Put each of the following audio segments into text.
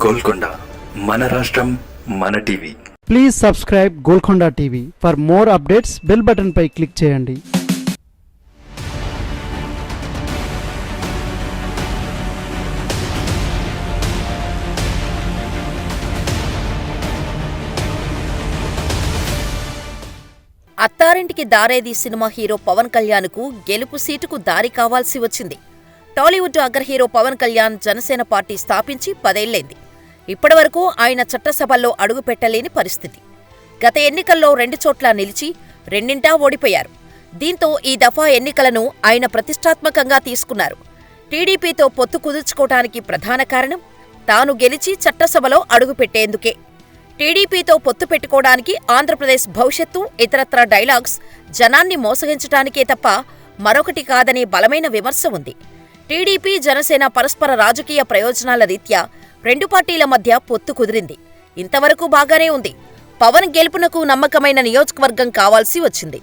గోల్కొండ మన రాష్ట్రం మన TV. Please subscribe Golconda TV. For more updates bell button పై క్లిక్ చేయండి. అత్తారింటికి దారేది సినిమా హీరో పవన్ కళ్యాణ్కు గెలుపు సీటుకు దారి కావాల్సి వచ్చింది. టాలీవుడ్ అగ్ర హీరో పవన్ కళ్యాణ్ జనసేన పార్టీ స్థాపించి 10 ఏళ్లైంది. ఇప్పటివరకు ఆయన చట్టసభల్లో అడుగుపెట్టలేని పరిస్థితి. గత ఎన్నికల్లో 2 చోట్ల నిలిచి రెండింటా ఓడిపోయారు. దీంతో ఈ దఫా ఎన్నికలను ఆయన ప్రతిష్టాత్మకంగా తీసుకున్నారు. టీడీపీతో పొత్తు కుదుర్చుకోవడానికి ప్రధాన కారణం తాను గెలిచి చట్టసభలో అడుగుపెట్టేందుకే. టీడీపీతో పొత్తు పెట్టుకోవడానికి ఆంధ్రప్రదేశ్ భవిష్యత్తు ఇతరత్రా డైలాగ్స్ జనాన్ని మోసగించడానికే తప్ప మరొకటి కాదనే బలమైన విమర్శ ఉంది. టీడీపీ జనసేన పరస్పర రాజకీయ ప్రయోజనాల రీత్యా 2 పార్టీల మధ్య పొత్తు కుదిరింది. ఇంతవరకు బాగానే ఉంది. పవన్ గెలుపునకు నమ్మకమైన నియోజకవర్గం కావాల్సి వచ్చింది.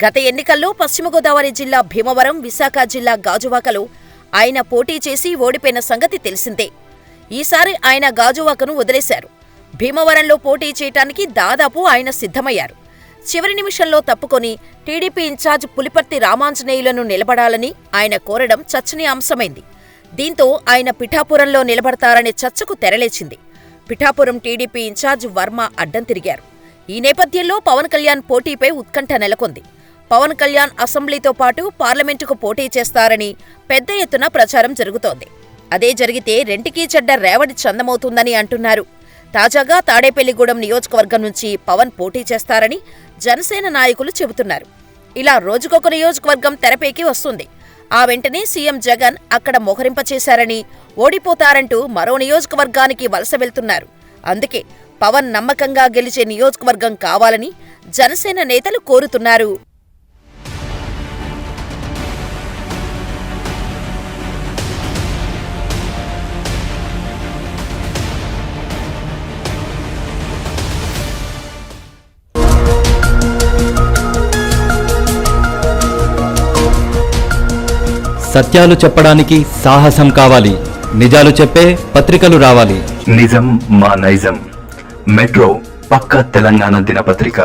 గత ఎన్నికల్లో పశ్చిమ గోదావరి జిల్లా భీమవరం, విశాఖ జిల్లా గాజువాకలో ఆయన పోటీ చేసి ఓడిపోయిన సంగతి తెలిసిందే. ఈసారి ఆయన గాజువాకను వదిలేశారు. భీమవరంలో పోటీ చేయటానికి దాదాపు ఆయన సిద్ధమయ్యారు. చివరి నిమిషంలో తప్పుకొని టీడీపీ ఇన్ఛార్జ్ పులిపర్తి రామాంజనేయులను నిలబడాలని ఆయన కోరడం చర్చనీయాంశమైంది. దీంతో ఆయన పిఠాపురంలో నిలబడతారనే చర్చకు తెరలేచింది. పిఠాపురం టీడీపీ ఇన్ఛార్జ్ వర్మ అడ్డం తిరిగారు. ఈ నేపథ్యంలో పవన్ కళ్యాణ్ పోటీపై ఉత్కంఠ నెలకొంది. పవన్ కళ్యాణ్ అసెంబ్లీతో పాటు పార్లమెంటుకు పోటీ చేస్తారని పెద్ద ఎత్తున ప్రచారం జరుగుతోంది. అదే జరిగితే రెంటికీ చెడ్డ రేవడి చందమవుతుందని అంటున్నారు. తాజాగా తాడేపల్లిగూడెం నియోజకవర్గం నుంచి పవన్ పోటీ చేస్తారని జనసేన నాయకులు చెబుతున్నారు. ఇలా రోజుకొక నియోజకవర్గం తెరపైకి వస్తుంది. ఆ వెంటనే సీఎం జగన్ అక్కడ మోహరింపచేశారని, ఓడిపోతారంటూ మరో నియోజకవర్గానికి వలస వెళ్తున్నారు. అందుకే పవన్ నమ్మకంగా గెలిచే నియోజకవర్గం కావాలని జనసేన నేతలు కోరుతున్నారు. సత్యాలు చెప్పడానికి సాహసం కావాలి. నిజాలు చెప్పే పత్రికలు రావాలి. నిజం మా నైజం. మెట్రో పక్క తెలంగాణ దినపత్రిక.